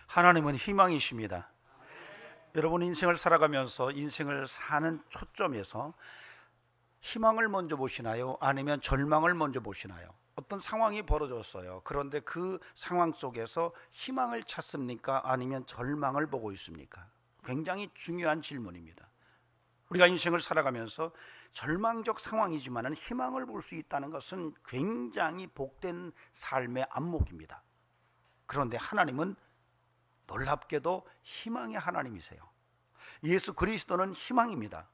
하나님은 희망이십니다. 여러분, 인생을 살아가면서 인생을 사는 초점에서 희망을 먼저 보시나요? 아니면 절망을 먼저 보시나요? 어떤 상황이 벌어졌어요. 그런데 그 상황 속에서 희망을 찾습니까? 아니면 절망을 보고 있습니까? 굉장히 중요한 질문입니다. 우리가 인생을 살아가면서 절망적 상황이지만 희망을 볼 수 있다는 것은 굉장히 복된 삶의 안목입니다. 그런데 하나님은 놀랍게도 희망의 하나님이세요. 예수 그리스도는 희망입니다.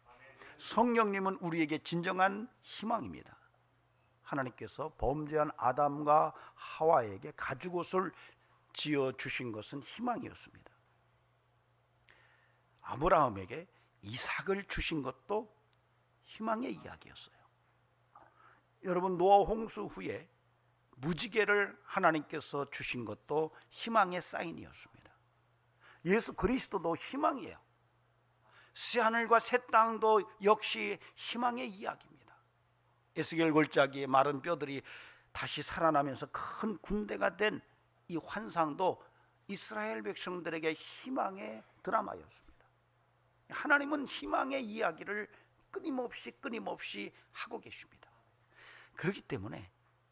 성령님은 우리에게 진정한 희망입니다. 하나님께서 범죄한 아담과 하와에게 가죽옷을 지어주신 것은 희망이었습니다. 아브라함에게 이삭을 주신 것도 희망의 이야기였어요. 여러분, 노아 홍수 후에 무지개를 하나님께서 주신 것도 희망의 사인이었습니다. 예수 그리스도도 희망이에요. 새하늘과 새 땅도 역시 희망의 이야기입니다. 에스겔 골짜기의 마른 뼈들이 다시 살아나면서 큰 군대가 된 이 환상도 이스라엘 백성들에게 희망의 드라마였습니다. 하나님은 희망의 이야기를 끊임없이 하고 계십니다. 그렇기 때문에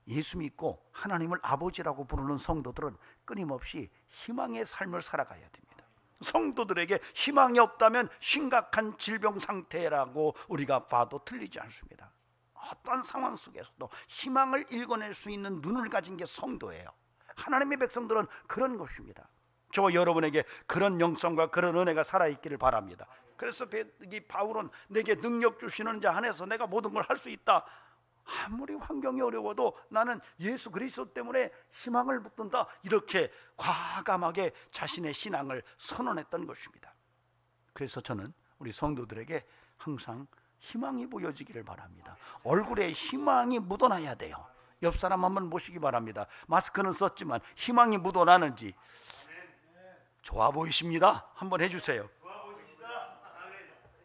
예수 믿고 하나님을 아버지라고 부르는 성도들은 끊임없이 희망의 삶을 살아가야 됩니다. 성도들에게 희망이 없다면 심각한 질병 상태라고 우리가 봐도 틀리지 않습니다. 어떤 상황 속에서도 희망을 읽어낼 수 있는 눈을 가진 게 성도예요. 하나님의 백성들은 그런 것입니다. 저와 여러분에게 그런 영성과 그런 은혜가 살아있기를 바랍니다. 그래서 바울은 내게 능력 주시는 자 안에서 내가 모든 걸 할 수 있다. 아무리 환경이 어려워도 나는 예수 그리스도 때문에 희망을 붙든다, 이렇게 과감하게 자신의 신앙을 선언했던 것입니다. 그래서 저는 우리 성도들에게 항상 희망이 보여지기를 바랍니다. 얼굴에 희망이 묻어나야 돼요. 옆 사람 한번 보시기 바랍니다. 마스크는 썼지만 희망이 묻어나는지. 좋아 보이십니다. 한번 해주세요.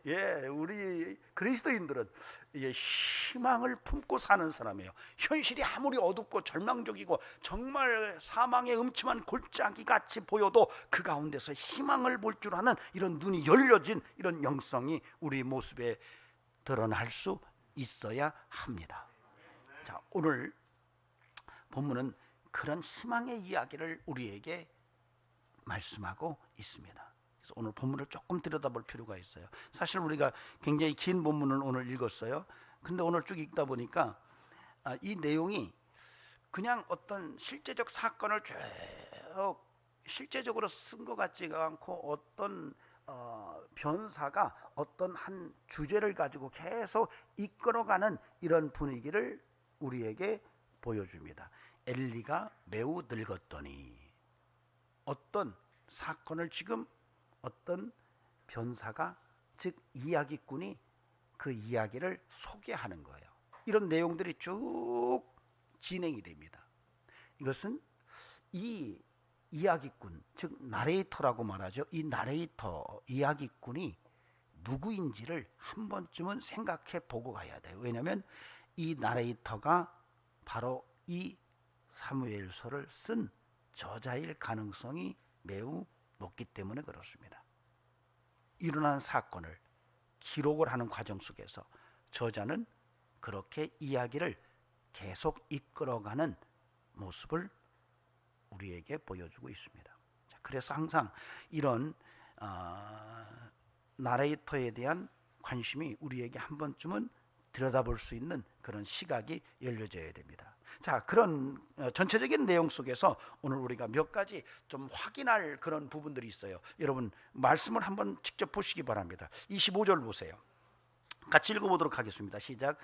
예, 우리 그리스도인들은 희망을 품고 사는 사람이에요. 현실이 아무리 어둡고 절망적이고 정말 사망의 음침한 골짜기 같이 보여도 그 가운데서 희망을 볼 줄 아는 이런 눈이 열려진 이런 영성이 우리 모습에 드러날 수 있어야 합니다. 자, 오늘 본문은 그런 희망의 이야기를 우리에게 말씀하고 있습니다. 그래서 오늘 본문을 조금 들여다볼 필요가 있어요. 사실 우리가 굉장히 긴 본문을 오늘 읽었어요. 근데 오늘 쭉 읽다 보니까 이 내용이 그냥 어떤 실제적 사건을 쭉 실제적으로 쓴 것 같지가 않고 어떤 변사가 어떤 한 주제를 가지고 계속 이끌어가는 이런 분위기를 우리에게 보여줍니다. 엘리가 매우 늙었더니, 어떤 사건을 지금 어떤 변사가, 즉 이야기꾼이 그 이야기를 소개하는 거예요. 이런 내용들이 쭉 진행이 됩니다. 이것은 이 이야기꾼, 즉 나레이터라고 말하죠. 이 나레이터, 이야기꾼이 누구인지를 한 번쯤은 생각해 보고 가야 돼요. 왜냐하면 이 나레이터가 바로 이 사무엘서를 쓴 저자일 가능성이 매우 높기 때문에 그렇습니다. 일어난 사건을 기록을 하는 과정 속에서 저자는 그렇게 이야기를 계속 이끌어가는 모습을 우리에게 보여주고 있습니다. 그래서 항상 이런 나레이터에 대한 관심이 우리에게 한 번쯤은 들여다볼 수 있는 그런 시각이 열려져야 됩니다. 자, 그런 전체적인 내용 속에서 오늘 우리가 몇 가지 좀 확인할 그런 부분들이 있어요. 여러분, 말씀을 한번 직접 보시기 바랍니다. 25절 보세요. 같이 읽어보도록 하겠습니다. 시작.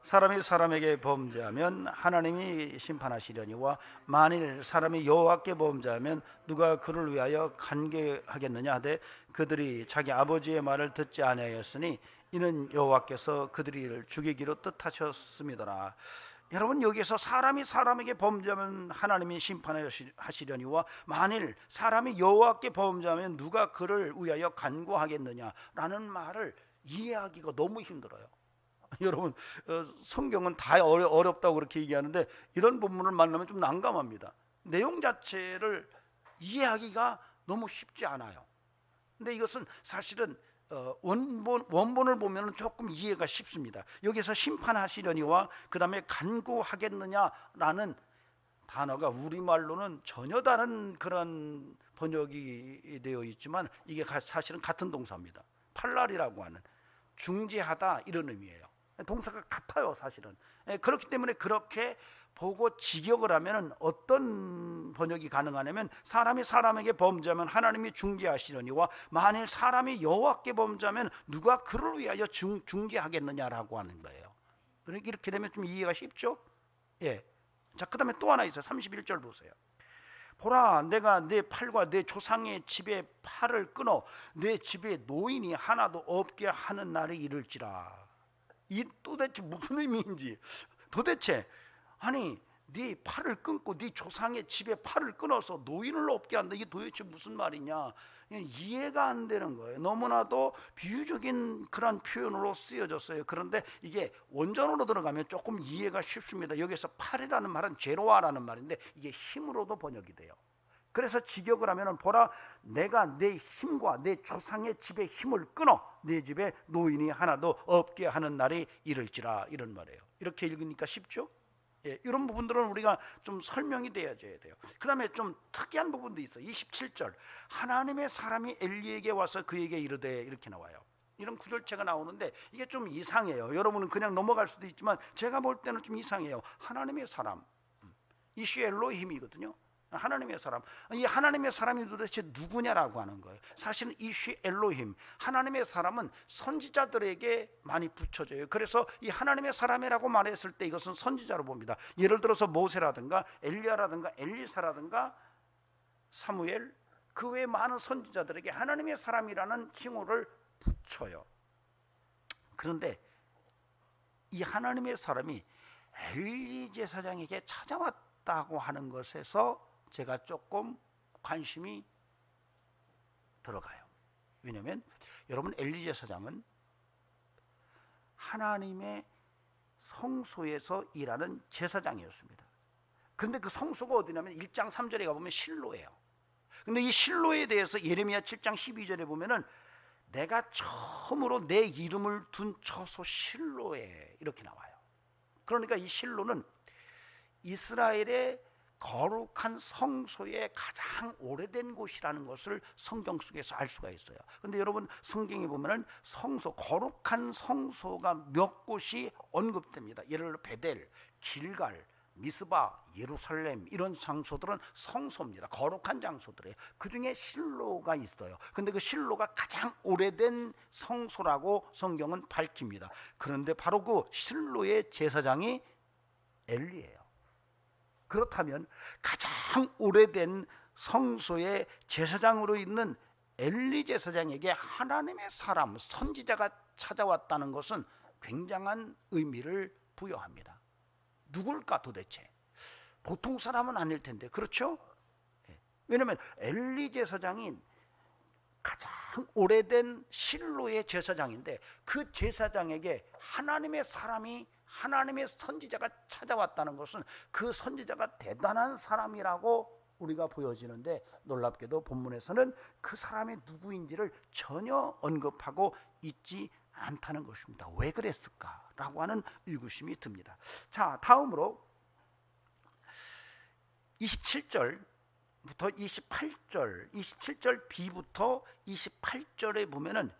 사람이 사람에게 범죄하면 하나님이 심판하시려니와 만일 사람이 여호와께 범죄하면 누가 그를 위하여 간계하겠느냐 하되 그들이 자기 아버지의 말을 듣지 아니하였으니 이는 여호와께서 그들을 죽이기로 뜻하셨음이더라. 여러분, 여기서 사람이 사람에게 범죄하면 하나님이 심판하시려니와 만일 사람이 여호와께 범죄하면 누가 그를 위하여 간구하겠느냐라는 말을 이해하기가 너무 힘들어요. 여러분, 성경은 다 어렵다고 그렇게 얘기하는데 이런 본문을 만나면 좀 난감합니다. 내용 자체를 이해하기가 너무 쉽지 않아요. 근데 이것은 사실은 원본을 보면 조금 이해가 쉽습니다. 여기서 심판하시려니와 그 다음에 간구하겠느냐라는 단어가 우리말로는 전혀 다른 그런 번역이 되어 있지만 이게 사실은 같은 동사입니다. 팔랄이라고 하는 중재하다 이런 의미예요. 동사가 같아요 사실은. 그렇기 때문에 그렇게 보고 직역을 하면 어떤 번역이 가능하냐면 사람이 사람에게 범죄하면 하나님이 중재하시려니와 만일 사람이 여호와께 범죄하면 누가 그를 위하여 중재하겠느냐라고 하는 거예요. 그러니까 이렇게 되면 좀 이해가 쉽죠? 예. 자, 그 다음에 또 하나 있어요. 31절 보세요. 보라, 내가 내 팔과 내 조상의 집에 팔을 끊어 내 집에 노인이 하나도 없게 하는 날이 이를지라. 이 도대체 무슨 의미인지. 도대체 아니 네 팔을 끊고 네 조상의 집에 팔을 끊어서 노인을 없게 한다. 이게 도대체 무슨 말이냐. 이해가 안 되는 거예요. 너무나도 비유적인 그런 표현으로 쓰여졌어요. 그런데 이게 원전으로 들어가면 조금 이해가 쉽습니다. 여기서 팔이라는 말은 제로아라는 말인데 이게 힘으로도 번역이 돼요. 그래서 직역을 하면은 보라, 내가 내 힘과 내 조상의 집의 힘을 끊어 내 집에 노인이 하나도 없게 하는 날이 이를지라, 이런 말이에요. 이렇게 읽으니까 쉽죠? 예, 이런 부분들은 우리가 좀 설명이 되어져야 돼요. 그 다음에 좀 특이한 부분도 있어요. 27절 하나님의 사람이 엘리에게 와서 그에게 이르되, 이렇게 나와요. 이런 구절체가 나오는데 이게 좀 이상해요. 여러분은 그냥 넘어갈 수도 있지만 제가 볼 때는 좀 이상해요. 하나님의 사람, 이슈 엘로힘이거든요. 하나님의 사람. 이 하나님의 사람이 도대체 누구냐라고 하는 거예요. 사실은 이슈 엘로힘, 하나님의 사람은 선지자들에게 많이 붙여져요. 그래서 이 하나님의 사람이라고 말했을 때 이것은 선지자로 봅니다. 예를 들어서 모세라든가 엘리야라든가 엘리사라든가 사무엘, 그 외에 많은 선지자들에게 하나님의 사람이라는 칭호를 붙여요. 그런데 이 하나님의 사람이 엘리 제사장에게 찾아왔다고 하는 것에서 제가 조금 관심이 들어가요. 왜냐하면 여러분, 엘리 제사장은 하나님의 성소에서 일하는 제사장이었습니다. 그런데 그 성소가 어디냐면 1장 3절에 가보면 실로예요. 근데 이 실로에 대해서 예레미야 7장 12절에 보면은 내가 처음으로 내 이름을 둔 처소 실로에, 이렇게 나와요. 그러니까 이 실로는 이스라엘의 거룩한 성소의 가장 오래된 곳이라는 것을 성경 속에서 알 수가 있어요. 그런데 여러분, 성경에 보면은 성소, 거룩한 성소가 몇 곳이 언급됩니다. 예를 들어 베델, 길갈, 미스바, 예루살렘, 이런 장소들은 성소입니다. 거룩한 장소들이에요. 그 중에 실로가 있어요. 그런데 그 실로가 가장 오래된 성소라고 성경은 밝힙니다. 그런데 바로 그 실로의 제사장이 엘리예요. 그렇다면 가장 오래된 성소의 제사장으로 있는 엘리 제사장에게 하나님의 사람, 선지자가 찾아왔다는 것은 굉장한 의미를 부여합니다. 누굴까 도대체? 보통 사람은 아닐 텐데, 그렇죠? 왜냐하면 엘리 제사장이 가장 오래된 실로의 제사장인데 그 제사장에게 하나님의 사람이, 하나님의 선지자가 찾아왔다는 것은 그 선지자가 대단한 사람이라고 우리가 보여지는데, 놀랍게도 본문에서는 그 사람이 누구인지를 전혀 언급하고 있지 않다는 것입니다. 왜 그랬을까라고 하는 의구심이 듭니다. 자, 다음으로 27절부터 28절, 27절 B부터 28절에 보면은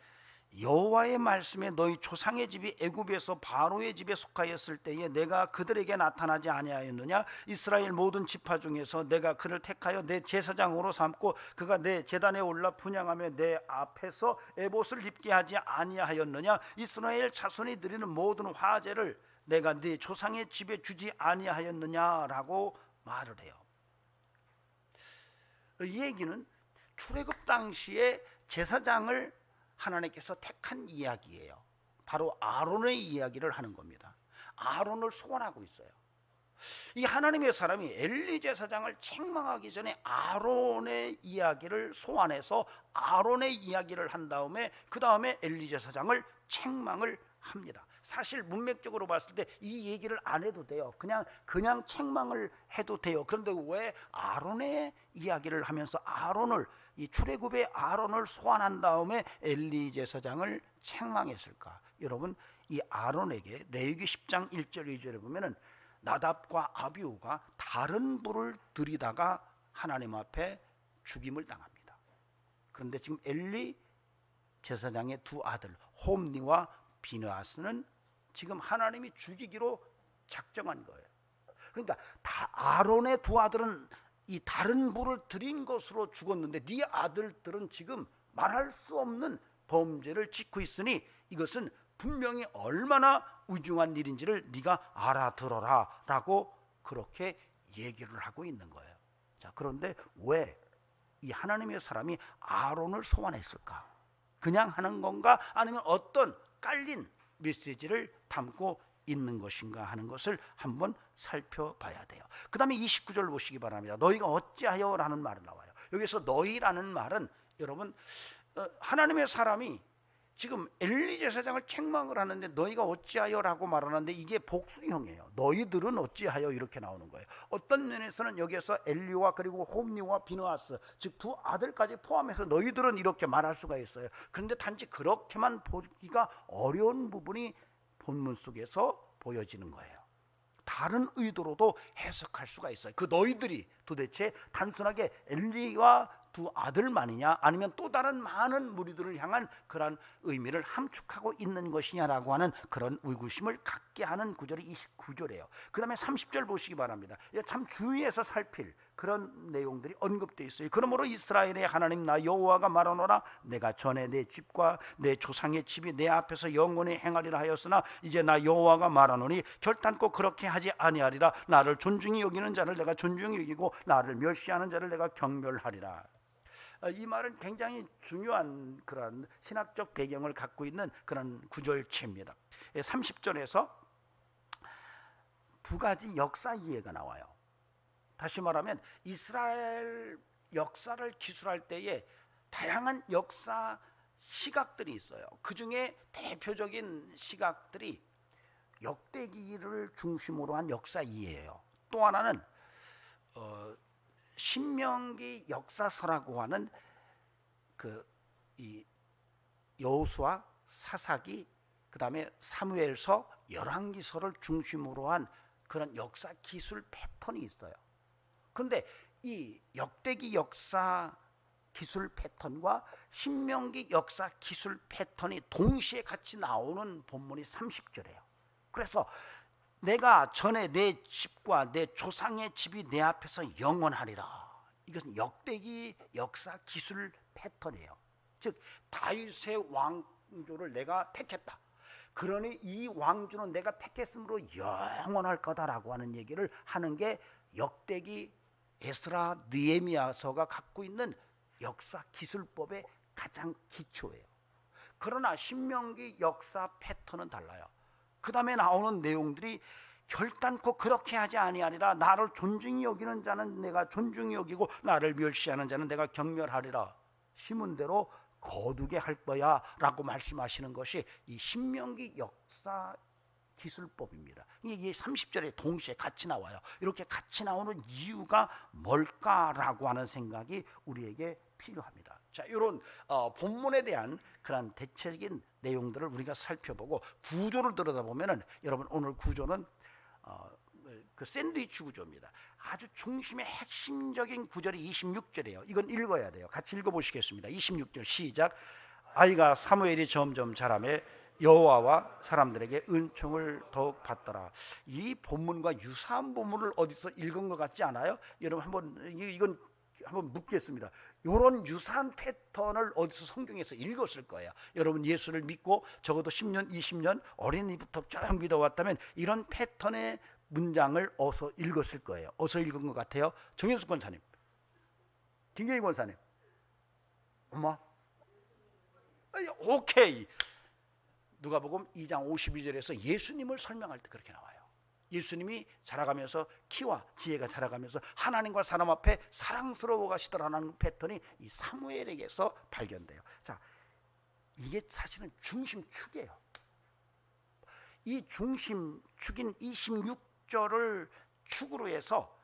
여호와의 말씀에 너희 조상의 집이 애굽에서 바로의 집에 속하였을 때에 내가 그들에게 나타나지 아니하였느냐? 이스라엘 모든 지파 중에서 내가 그를 택하여 내 제사장으로 삼고 그가 내 제단에 올라 분향하며 내 앞에서 에봇을 입게 하지 아니하였느냐? 이스라엘 자손이 드리는 모든 화제를 내가 네 조상의 집에 주지 아니하였느냐라고 말을 해요. 이 얘기는 출애굽 당시에 제사장을 하나님께서 택한 이야기예요. 바로 아론의 이야기를 하는 겁니다. 아론을 소환하고 있어요. 이 하나님의 사람이 엘리 제사장을 책망하기 전에 아론의 이야기를 소환해서 아론의 이야기를 한 다음에 그 다음에 엘리 제사장을 책망을 합니다. 사실 문맥적으로 봤을 때 이 얘기를 안 해도 돼요. 그냥 책망을 해도 돼요. 그런데 왜 아론의 이야기를 하면서 아론을, 이 출애굽의 아론을 소환한 다음에 엘리 제사장을 책망했을까? 여러분, 이 아론에게 레위기 10장 1절 2절에 보면은 나답과 아비후가 다른 불을 들이다가 하나님 앞에 죽임을 당합니다. 그런데 지금 엘리 제사장의 두 아들 홈니와 비느하스는 지금 하나님이 죽이기로 작정한 거예요. 그러니까 다 아론의 두 아들은 이 다른 불을 들인 것으로 죽었는데 네 아들들은 지금 말할 수 없는 범죄를 짓고 있으니 이것은 분명히 얼마나 위중한 일인지를 네가 알아들어라 라고 그렇게 얘기를 하고 있는 거예요. 자, 그런데 왜 이 하나님의 사람이 아론을 소환했을까? 그냥 하는 건가? 아니면 어떤 깔린 메시지를 담고 있는 것인가 하는 것을 한번 살펴봐야 돼요. 그 다음에 29절 보시기 바랍니다. 너희가 어찌하여 라는 말이 나와요. 여기서 너희라는 말은 여러분, 하나님의 사람이 지금 엘리 제사장을 책망을 하는데 너희가 어찌하여 라고 말하는데 이게 복수형이에요. 너희들은 어찌하여 이렇게 나오는 거예요. 어떤 면에서는 여기에서 엘리와 그리고 홈니와 비느하스, 즉 두 아들까지 포함해서 너희들은 이렇게 말할 수가 있어요. 그런데 단지 그렇게만 보기가 어려운 부분이 본문 속에서 보여지는 거예요. 다른 의도로도 해석할 수가 있어요. 그 너희들이 도대체 단순하게 엘리와 두 아들만이냐, 아니면 또 다른 많은 무리들을 향한 그런 의미를 함축하고 있는 것이냐라고 하는 그런 의구심을 갖게 하는 구절이 29절이에요. 그 다음에 30절 보시기 바랍니다. 참 주의해서 살필 그런 내용들이 언급되어 있어요. 그러므로 이스라엘의 하나님 나 여호와가 말하노라, 내가 전에 내 집과 내 조상의 집이 내 앞에서 영원히 행하리라 하였으나 이제 나 여호와가 말하노니 결단코 그렇게 하지 아니하리라. 나를 존중히 여기는 자를 내가 존중히 여기고 나를 멸시하는 자를 내가 경멸하리라. 이 말은 굉장히 중요한 그런 신학적 배경을 갖고 있는 그런 구절체입니다. 30절에서 두 가지 역사 이해가 나와요. 다시 말하면 이스라엘 역사를 기술할 때에 다양한 역사 시각들이 있어요. 그 중에 대표적인 시각들이 역대기를 중심으로 한 역사 이해예요. 또 하나는 신명기 역사서라고 하는 이 여호수아, 사사기, 그 다음에 사무엘서, 열왕기서를 중심으로 한 그런 역사 기술 패턴이 있어요. 그런데 이 역대기 역사 기술 패턴과 신명기 역사 기술 패턴이 동시에 같이 나오는 본문이 30절이에요. 그래서 내가 전에 내 집과 내 조상의 집이 내 앞에서 영원하리라. 이것은 역대기 역사 기술 패턴이에요. 즉 다윗의 왕조를 내가 택했다. 그러니 이 왕조는 내가 택했으므로 영원할 거다라고 하는 얘기를 하는 게 역대기, 에스라, 느헤미야서가 갖고 있는 역사 기술법의 가장 기초예요. 그러나 신명기 역사 패턴은 달라요. 그 다음에 나오는 내용들이 결단코 그렇게 하지 아니하리라. 나를 존중히 여기는 자는 내가 존중히 여기고 나를 멸시하는 자는 내가 경멸하리라. 심은 대로 거두게 할 거야 라고 말씀하시는 것이 이 신명기 역사 기술법입니다. 이게 30절에 동시에 같이 나와요. 이렇게 같이 나오는 이유가 뭘까라고 하는 생각이 우리에게 필요합니다. 자, 이런 본문에 대한 그런 대체적인 내용들을 우리가 살펴보고 구조를 들여다보면은 여러분 오늘 구조는 그 샌드위치 구조입니다. 아주 중심의 핵심적인 구절이 26절이에요. 이건 읽어야 돼요. 같이 읽어보시겠습니다. 26절 시작. 아이가 사무엘이 점점 자라매 여호와와 사람들에게 은총을 더욱 받더라. 이 본문과 유사한 본문을 어디서 읽은 것 같지 않아요? 여러분 이건 한번 묻겠습니다. 이런 유사한 패턴을 어디서 성경에서 읽었을 거예요. 여러분 예수를 믿고 적어도 10년, 20년 어린이부터 쭉 믿어왔다면 이런 패턴의 문장을 어서 읽었을 거예요. 어서 읽은 것 같아요. 정현숙 권사님, 김경희 권사님, 엄마, 오케이. 누가복음 2장 52절에서 예수님을 설명할 때 그렇게 나와요. 예수님이 자라가면서 키와 지혜가 자라가면서 하나님과 사람 앞에 사랑스러워 가시더라는 패턴이 이 사무엘에게서 발견돼요. 자, 이게 사실은 중심축이에요. 이 중심축인 26절을 축으로 해서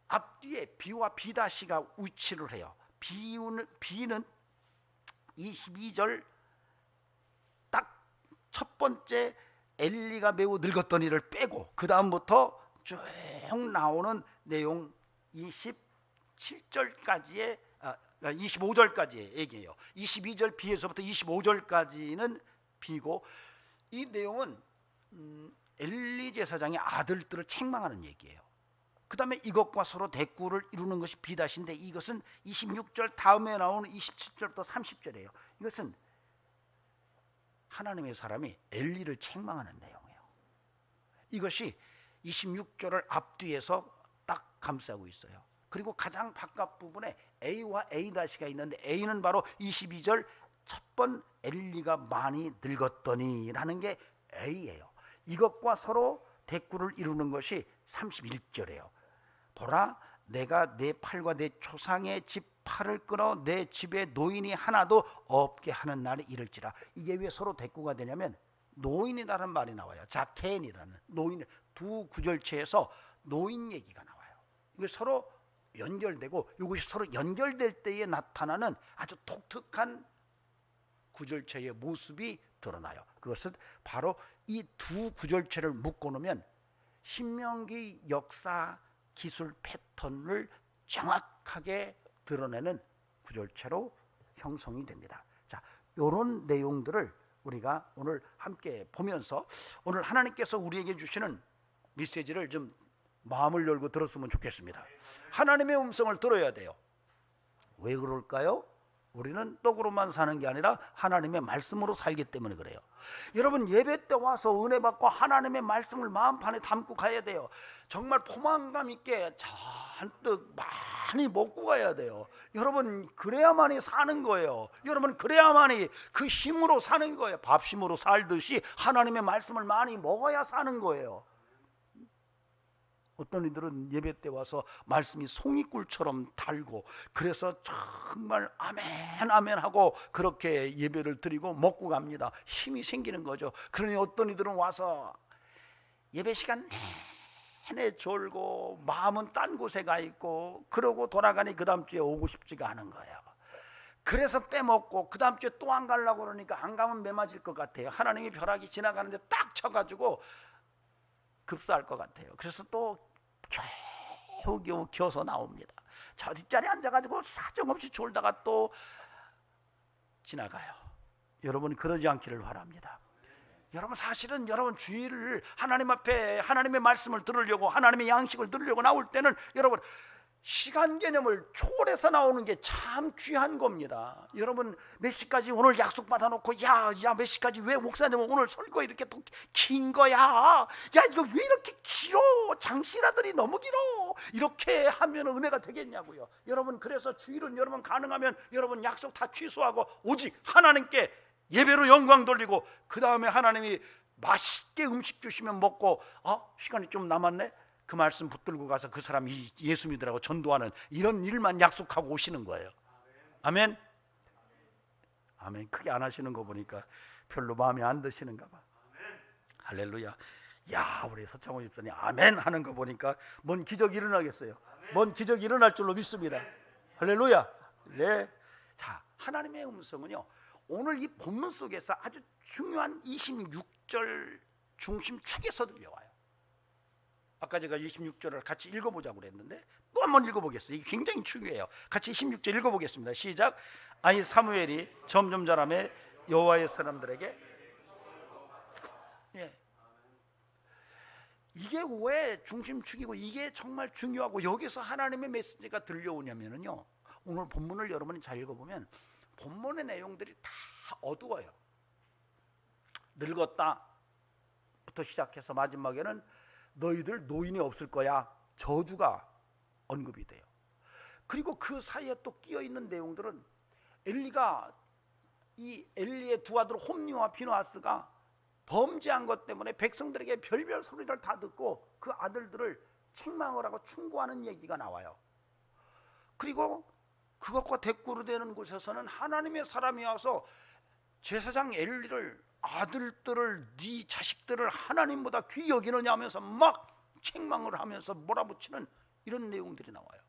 앞뒤에 B와 B'가 위치를 해요. B는 22절 딱 첫 번째 엘리가 매우 늙었더니를 빼고 그 다음부터 쭉 나오는 내용 27절까지의 25절까지의 얘기예요. 22절 B에서부터 25절까지는 B고, 이 내용은 엘리 제사장의 아들들을 책망하는 얘기예요. 그 다음에 이것과 서로 대꾸를 이루는 것이 B인데, 이것은 26절 다음에 나오는 27절부터 30절이에요. 이것은 하나님의 사람이 엘리를 책망하는 내용이에요. 이것이 26절을 앞뒤에서 딱 감싸고 있어요. 그리고 가장 바깥 부분에 A와 A'가 있는데, A는 바로 22절 첫 번 엘리가 많이 늙었더니 라는 게 A예요. 이것과 서로 대꾸를 이루는 것이 31절이에요. 보라, 내가 내 팔과 내 초상의 집 팔을 끊어 내 집에 노인이 하나도 없게 하는 날이 이를지라. 이게 왜 서로 대꾸가 되냐면, 노인이라는 말이 나와요. 자케인이라는 노인, 두 구절체에서 노인 얘기가 나와요. 이게 서로 연결되고, 이것이 서로 연결될 때에 나타나는 아주 독특한 구절체의 모습이 드러나요. 그것은 바로 이 두 구절체를 묶어 놓으면 신명기 역사 기술 패턴을 정확하게 드러내는 구절체로 형성이 됩니다. 자, 이런 내용들을 우리가 오늘 함께 보면서, 오늘 하나님께서 우리에게 주시는 메시지를 좀 마음을 열고 들었으면 좋겠습니다. 하나님의 음성을 들어야 돼요. 왜 그럴까요? 우리는 떡으로만 사는 게 아니라 하나님의 말씀으로 살기 때문에 그래요. 여러분, 예배 때 와서 은혜 받고 하나님의 말씀을 마음판에 담고 가야 돼요. 정말 포만감 있게 잔뜩 많이 먹고 가야 돼요. 여러분, 그래야만이 사는 거예요. 여러분, 그래야만이 그 힘으로 사는 거예요. 밥심으로 살듯이 하나님의 말씀을 많이 먹어야 사는 거예요. 어떤 이들은 예배 때 와서 말씀이 송이꿀처럼 달고, 그래서 정말 아멘 아멘 하고 그렇게 예배를 드리고 먹고 갑니다. 힘이 생기는 거죠. 그러니 어떤 이들은 와서 예배 시간 내내 졸고 마음은 딴 곳에 가 있고, 그러고 돌아가니 그 다음 주에 오고 싶지가 않은 거예요. 그래서 빼먹고 그 다음 주에 또 안 가려고 그러니까 안 가면 매 맞을 것 같아요. 하나님이 벼락이 지나가는데 딱 쳐가지고 급사할 것 같아요. 그래서 또 겨우 겨서 나옵니다. 저 뒷자리에 앉아가지고 사정없이 졸다가 또 지나가요. 여러분, 그러지 않기를 바랍니다. 여러분, 사실은 여러분 주일을 하나님 앞에 하나님의 말씀을 들으려고, 하나님의 양식을 들으려고 나올 때는 여러분 시간 개념을 초월해서 나오는 게 참 귀한 겁니다. 여러분, 몇 시까지 오늘 약속 받아놓고, 야 몇 시까지, 왜 목사님은 오늘 설교 이렇게 또 긴 거야? 야, 이거 왜 이렇게 길어? 장시라더니 너무 길어. 이렇게 하면 은혜가 되겠냐고요. 여러분, 그래서 주일은 여러분 가능하면 여러분 약속 다 취소하고 오직 하나님께 예배로 영광 돌리고, 그 다음에 하나님이 맛있게 음식 주시면 먹고, 시간이 좀 남았네? 그 말씀 붙들고 가서 그 사람이 예수 믿으라고 전도하는 이런 일만 약속하고 오시는 거예요. 아멘. 아멘. 크게 안 하시는 거 보니까 별로 마음에 안 드시는가 봐. 할렐루야. 야, 우리 서창호 집사님 아멘 하는 거 보니까 뭔 기적이 일어나겠어요. 뭔 기적이 일어날 줄로 믿습니다. 할렐루야. 네. 자, 하나님의 음성은요, 오늘 이 본문 속에서 아주 중요한 26절 중심 축에서 들려와요. 아까 제가 26절을 같이 읽어보자고 그랬는데 또 한 번 읽어보겠어요. 이게 굉장히 중요해요. 같이 26절 읽어보겠습니다. 시작. 아이 사무엘이 점점 자라매 여호와의 사람들에게, 예. 이게 왜 중심축이고 이게 정말 중요하고 여기서 하나님의 메시지가 들려오냐면요, 오늘 본문을 여러분이 잘 읽어보면 본문의 내용들이 다 어두워요. 늙었다 부터 시작해서 마지막에는 너희들 노인이 없을 거야, 저주가 언급이 돼요. 그리고 그 사이에 또 끼어있는 내용들은 엘리가, 이 엘리의 두 아들 홈니와 비누아스가 범죄한 것 때문에 백성들에게 별별 소리를 다 듣고 그 아들들을 책망을 하고 충고하는 얘기가 나와요. 그리고 그것과 대꾸로 되는 곳에서는 하나님의 사람이 와서 제사장 엘리를 아들들을 네 자식들을 하나님보다 귀히 여기느냐 하면서 막 책망을 하면서 몰아붙이는 이런 내용들이 나와요.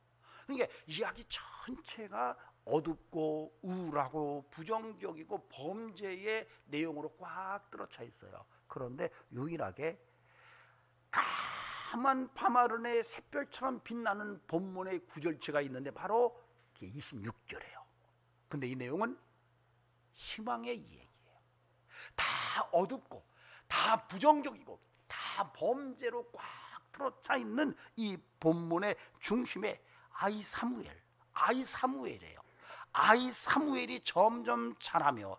그러니까 이야기 전체가 어둡고 우울하고 부정적이고 범죄의 내용으로 꽉 들어차 있어요. 그런데 유일하게 까만 밤하늘의 샛별처럼 빛나는 본문의 구절체가 있는데 바로 26절이에요. 근데 이 내용은 희망의 이야기예요. 다 어둡고 다 부정적이고 다 범죄로 꽉 들어차 있는 이 본문의 중심에 아이 사무엘이에요. 아이 사무엘이 점점 자라며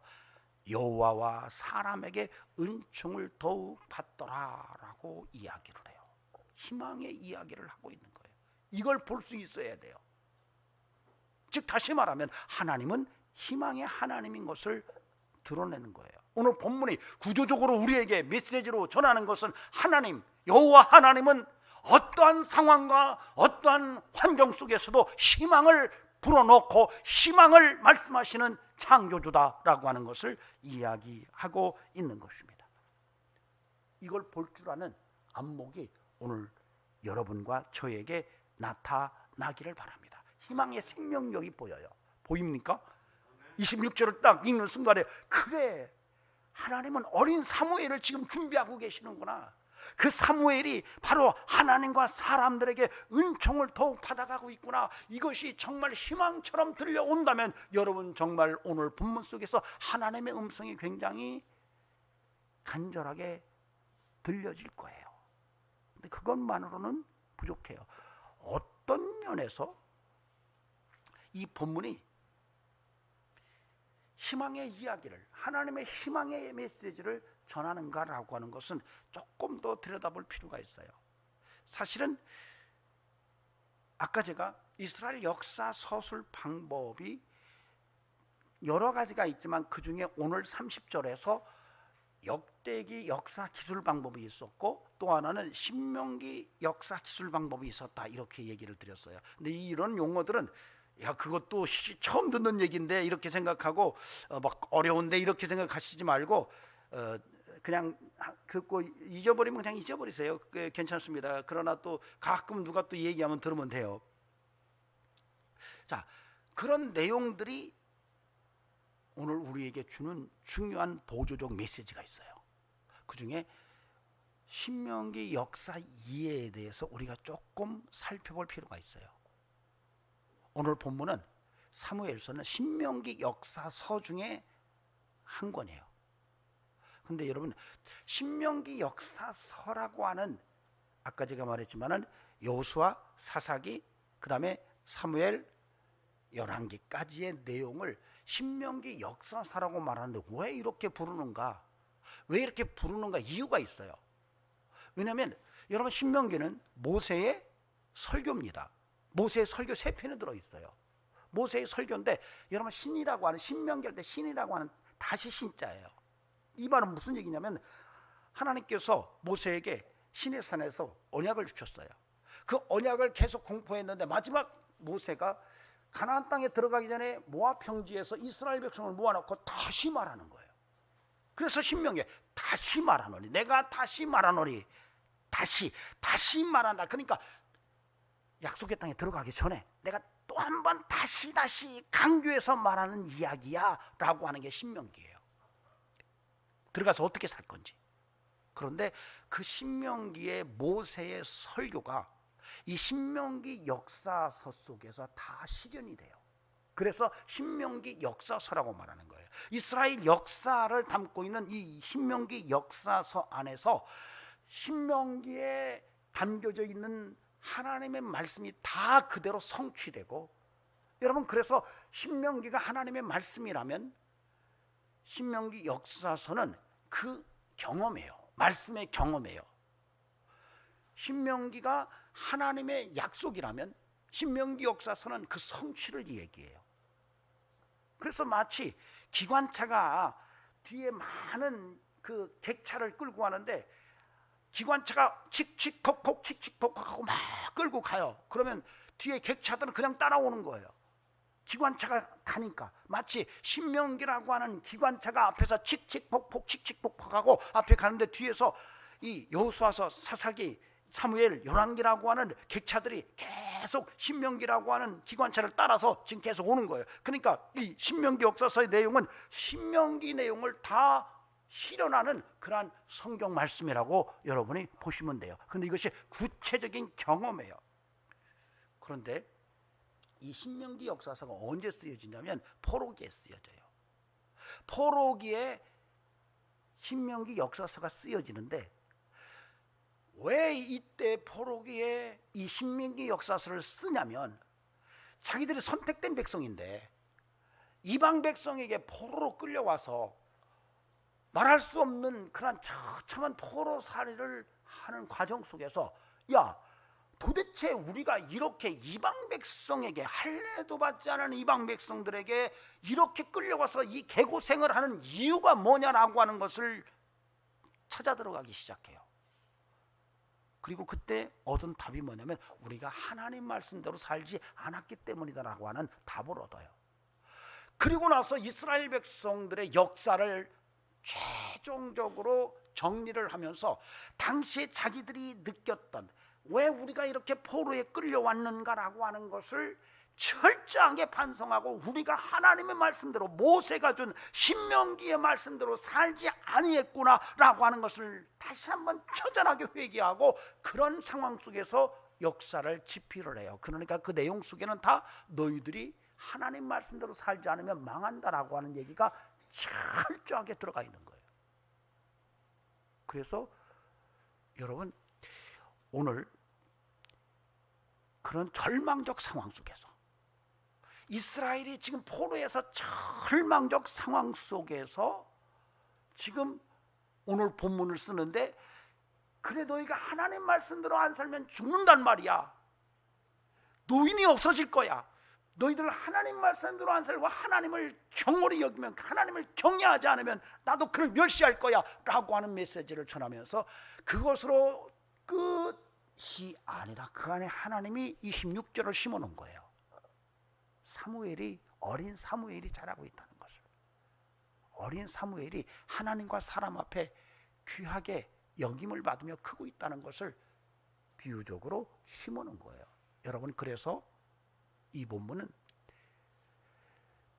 여호와와 사람에게 은총을 더욱 받더라라고 이야기를 해요. 희망의 이야기를 하고 있는 거예요. 이걸 볼 수 있어야 돼요. 즉 다시 말하면 하나님은 희망의 하나님인 것을 드러내는 거예요. 오늘 본문이 구조적으로 우리에게 메시지로 전하는 것은 하나님, 여호와 하나님은 어떠한 상황과 어떠한 환경 속에서도 희망을 불어넣고 희망을 말씀하시는 창조주다라고 하는 것을 이야기하고 있는 것입니다. 이걸 볼 줄 아는 안목이 오늘 여러분과 저에게 나타나기를 바랍니다. 희망의 생명력이 보여요. 보입니까? 26절을 딱 읽는 순간에 그래, 하나님은 어린 사무엘을 지금 준비하고 계시는구나. 그 사무엘이 바로 하나님과 사람들에게 은총을 더욱 받아가고 있구나. 이것이 정말 희망처럼 들려온다면 여러분 정말 오늘 본문 속에서 하나님의 음성이 굉장히 간절하게 들려질 거예요. 근데 그것만으로는 부족해요. 어떤 면에서 이 본문이 희망의 이야기를, 하나님의 희망의 메시지를 전하는가라고 하는 것은 조금 더 들여다볼 필요가 있어요. 사실은 아까 제가 이스라엘 역사 서술 방법이 여러 가지가 있지만 그 중에 오늘 30절에서 역대기 역사 기술 방법이 있었고 또 하나는 신명기 역사 기술 방법이 있었다, 이렇게 얘기를 드렸어요. 근데 이런 용어들은 야, 그것도 처음 듣는 얘기인데 이렇게 생각하고 막 어려운데 이렇게 생각하시지 말고 그냥 듣고 잊어버리면 그냥 잊어버리세요. 괜찮습니다. 그러나 또 가끔 누가 또 얘기하면 들으면 돼요. 자, 그런 내용들이 오늘 우리에게 주는 중요한 보조적 메시지가 있어요. 그 중에 신명기 역사 이해에 대해서 우리가 조금 살펴볼 필요가 있어요. 오늘 본문은 사무엘서는 신명기 역사서 중에 한 권이에요. 근데 여러분, 신명기 역사서라고 하는 아까 제가 말했지만은 여호수아, 사사기, 그 다음에 사무엘, 열왕기까지의 내용을 신명기 역사서라고 말하는데 왜 이렇게 부르는가? 왜 이렇게 부르는가? 이유가 있어요. 왜냐하면 여러분, 신명기는 모세의 설교입니다. 모세의 설교 3편이 들어있어요. 모세의 설교인데 여러분, 신이라고 하는, 신명기 할 때 신이라고 하는 다시 신자예요. 이 말은 무슨 얘기냐면 하나님께서 모세에게 시내산에서 언약을 주셨어요. 그 언약을 계속 공포했는데 마지막 모세가 가나안 땅에 들어가기 전에 모압 평지에서 이스라엘 백성을 모아놓고 다시 말하는 거예요. 그래서 신명기에 다시 말하노니, 내가 다시 말하노니, 다시 말한다. 그러니까 약속의 땅에 들어가기 전에 내가 또 한 번 다시 강조해서 말하는 이야기야 라고 하는 게 신명기예요. 들어가서 어떻게 살 건지. 그런데 그 신명기의 모세의 설교가 이 신명기 역사서 속에서 다 실현이 돼요. 그래서 신명기 역사서라고 말하는 거예요. 이스라엘 역사를 담고 있는 이 신명기 역사서 안에서 신명기에 담겨져 있는 하나님의 말씀이 다 그대로 성취되고, 여러분, 그래서 신명기가 하나님의 말씀이라면 신명기 역사서는 그 경험이에요. 말씀의 경험이에요. 신명기가 하나님의 약속이라면 신명기 역사서는 그 성취를 얘기해요. 그래서 마치 기관차가 뒤에 많은 그 객차를 끌고 가는데 기관차가 칙칙폭폭 칙칙폭폭 하고 막 끌고 가요. 그러면 뒤에 객차들은 그냥 따라오는 거예요. 기관차가 가니까 마치 신명기라고 하는 기관차가 앞에서 칙칙폭폭 칙칙폭폭하고 앞에 가는데 뒤에서 이 여호수아서 사사기 사무엘 열왕기라고 하는 객차들이 계속 신명기라고 하는 기관차를 따라서 지금 계속 오는 거예요. 그러니까 이 신명기 역사서의 내용은 신명기 내용을 다 실현하는 그러한 성경 말씀이라고 여러분이 보시면 돼요. 그런데 이것이 구체적인 경험이에요. 그런데 이 신명기 역사서가 언제 쓰여지냐면 포로기에 쓰여져요. 포로기에 신명기 역사서가 쓰여지는데 왜 이때 포로기에 이 신명기 역사서를 쓰냐면 자기들이 선택된 백성인데 이방 백성에게 포로로 끌려와서 말할 수 없는 그런 처참한 포로살이를 하는 과정 속에서 야, 도대체 우리가 이렇게 이방 백성에게 할례도 받지 않은 이방 백성들에게 이렇게 끌려와서 이 개고생을 하는 이유가 뭐냐라고 하는 것을 찾아 들어가기 시작해요. 그리고 그때 얻은 답이 뭐냐면 우리가 하나님 말씀대로 살지 않았기 때문이다라고 하는 답을 얻어요. 그리고 나서 이스라엘 백성들의 역사를 최종적으로 정리를 하면서 당시에 자기들이 느꼈던 왜 우리가 이렇게 포로에 끌려왔는가라고 하는 것을 철저하게 반성하고 우리가 하나님의 말씀대로 모세가 준 신명기의 말씀대로 살지 아니했구나라고 하는 것을 다시 한번 처절하게 회개하고 그런 상황 속에서 역사를 집필을 해요. 그러니까 그 내용 속에는 다 너희들이 하나님 말씀대로 살지 않으면 망한다라고 하는 얘기가 철저하게 들어가 있는 거예요. 그래서 여러분 오늘 그런 절망적 상황 속에서 이스라엘이 지금 포로에서 절망적 상황 속에서 지금 오늘 본문을 쓰는데 그래 너희가 하나님 말씀대로 안 살면 죽는단 말이야. 노인이 없어질 거야. 너희들 하나님 말씀대로 안 살고 하나님을 경홀히 여기면 하나님을 경외하지 않으면 나도 그를 멸시할 거야 라고 하는 메시지를 전하면서 그것으로 끝이 아니라 그 안에 하나님이 26절을 심어놓은 거예요. 사무엘이 어린 사무엘이 자라고 있다는 것을, 어린 사무엘이 하나님과 사람 앞에 귀하게 여김을 받으며 크고 있다는 것을 비유적으로 심어놓은 거예요. 여러분 그래서 이 본문은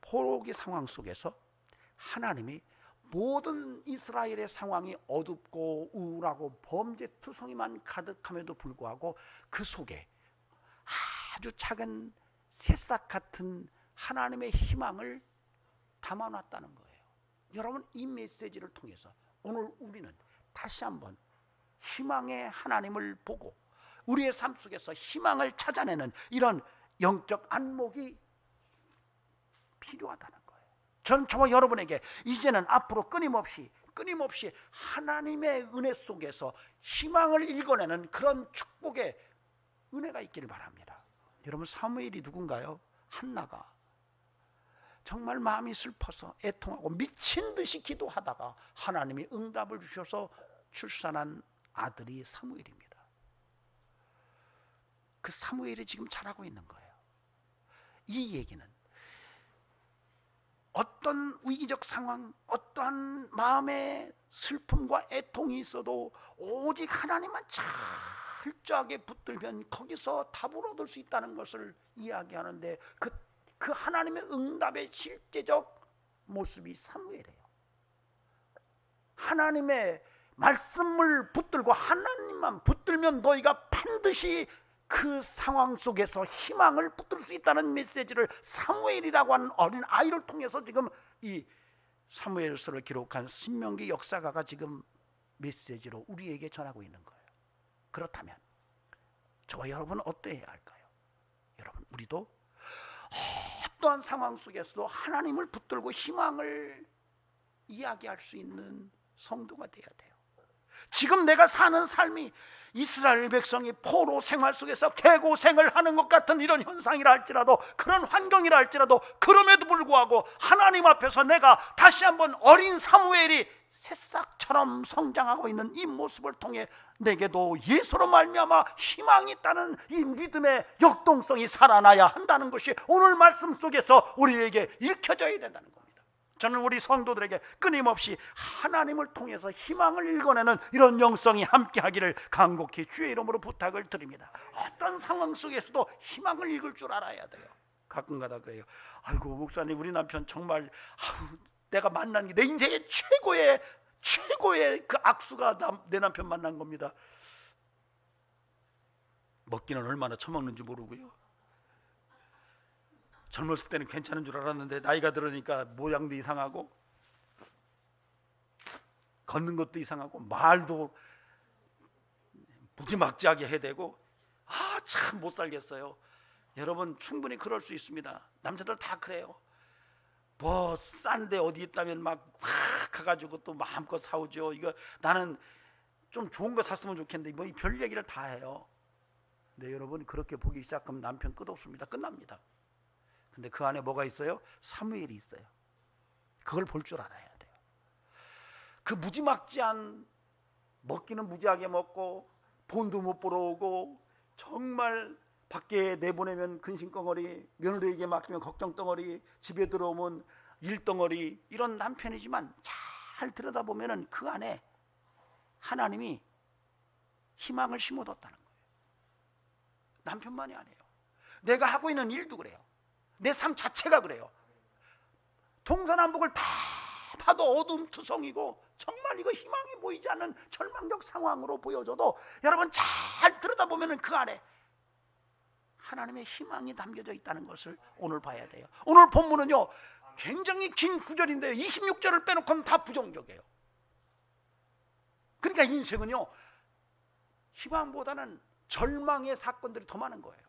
포로기 상황 속에서 하나님이 모든 이스라엘의 상황이 어둡고 우울하고 범죄투성이만 가득함에도 불구하고 그 속에 아주 작은 새싹 같은 하나님의 희망을 담아놨다는 거예요. 여러분 이 메시지를 통해서 오늘 우리는 다시 한번 희망의 하나님을 보고 우리의 삶 속에서 희망을 찾아내는 이런 영적 안목이 필요하다는 거예요. 저는 저와 여러분에게 이제는 앞으로 끊임없이 하나님의 은혜 속에서 희망을 읽어내는 그런 축복의 은혜가 있기를 바랍니다. 여러분 사무엘이 누군가요? 한나가 정말 마음이 슬퍼서 애통하고 미친 듯이 기도하다가 하나님이 응답을 주셔서 출산한 아들이 사무엘입니다. 그 사무엘이 지금 자라고 있는 거예요. 이 얘기는 어떤 위기적 상황, 어떠한 마음의 슬픔과 애통이 있어도 오직 하나님만 철저하게 붙들면 거기서 답을 얻을 수 있다는 것을 이야기하는데 그 하나님의 응답의 실제적 모습이 사무엘이에요. 하나님의 말씀을 붙들고 하나님만 붙들면 너희가 반드시 그 상황 속에서 희망을 붙들 수 있다는 메시지를 사무엘이라고 하는 어린 아이를 통해서 지금 이 사무엘서를 기록한 신명기 역사가가 지금 메시지로 우리에게 전하고 있는 거예요. 그렇다면 저와 여러분은 어떠해야 할까요? 여러분 우리도 어떠한 상황 속에서도 하나님을 붙들고 희망을 이야기할 수 있는 성도가 돼야 돼요. 지금 내가 사는 삶이 이스라엘 백성이 포로 생활 속에서 개고생을 하는 것 같은 이런 현상이라 할지라도 그런 환경이라 할지라도 그럼에도 불구하고 하나님 앞에서 내가 다시 한번 어린 사무엘이 새싹처럼 성장하고 있는 이 모습을 통해 내게도 예수로 말미암아 희망이 있다는 이 믿음의 역동성이 살아나야 한다는 것이 오늘 말씀 속에서 우리에게 읽혀져야 된다는 겁니다. 저는 우리 성도들에게 끊임없이 하나님을 통해서 희망을 읽어내는 이런 영성이 함께하기를 간곡히 주의 이름으로 부탁을 드립니다. 어떤 상황 속에서도 희망을 읽을 줄 알아야 돼요. 가끔가다 그래요. 아이고 목사님, 우리 남편 정말 내가 만난 게 내 인생의 최고의 그 악수가 내 남편 만난 겁니다. 먹기는 얼마나 처먹는지 모르고요. 젊었을 때는 괜찮은 줄 알았는데 나이가 들으니까 모양도 이상하고 걷는 것도 이상하고 말도 무지막지하게 해대고 참 못 살겠어요. 여러분 충분히 그럴 수 있습니다. 남자들 다 그래요. 뭐 싼데 어디 있다면 막 가가지고 또 마음껏 사오죠. 이거 나는 좀 좋은 거 샀으면 좋겠는데 뭐 별 얘기를 다 해요. 근데 여러분 그렇게 보기 시작하면 남편 끝없습니다. 끝납니다. 근데 그 안에 뭐가 있어요? 사무엘이 있어요. 그걸 볼 줄 알아야 돼요. 그 무지막지한 먹기는 무지하게 먹고 돈도 못 벌어오고 정말 밖에 내보내면 근심덩어리, 며느리에게 맡기면 걱정덩어리, 집에 들어오면 일덩어리, 이런 남편이지만 잘 들여다보면 그 안에 하나님이 희망을 심어뒀다는 거예요. 남편만이 아니에요. 내가 하고 있는 일도 그래요. 내 삶 자체가 그래요. 동서남북을 다 봐도 어둠투성이고 정말 이거 희망이 보이지 않는 절망적 상황으로 보여져도 여러분 잘 들여다보면 그 안에 하나님의 희망이 담겨져 있다는 것을 오늘 봐야 돼요. 오늘 본문은요 굉장히 긴 구절인데요 26절을 빼놓고는 다 부정적이에요. 그러니까 인생은요 희망보다는 절망의 사건들이 더 많은 거예요.